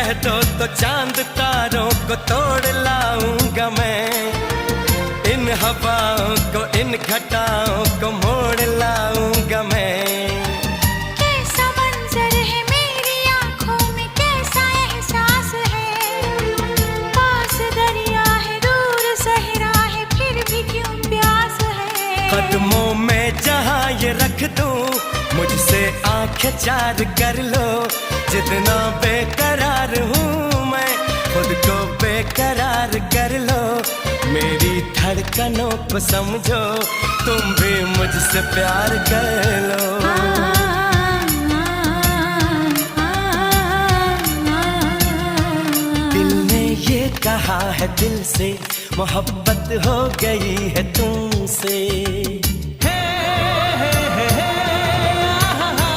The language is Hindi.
कह दो तो चांद तारों को तोड़ लाऊंगा मैं, इन हवाओं को इन घटाओं को मोड़ लाऊंगा मैं। कैसा मंजर है मेरी आंखों में, कैसा एहसास है, पास दरिया है दूर सहरा है फिर भी क्यों प्यास है। कदमों में जहां ये रख दूं, मुझसे आंखें चार कर लो, जितना बेकरार हूँ मैं खुद को बेकरार कर लो। मेरी धड़कनों को समझो, तुम भी मुझसे प्यार कर लो। दिल ने ये कहा है दिल से, मोहब्बत हो गई है तुमसे।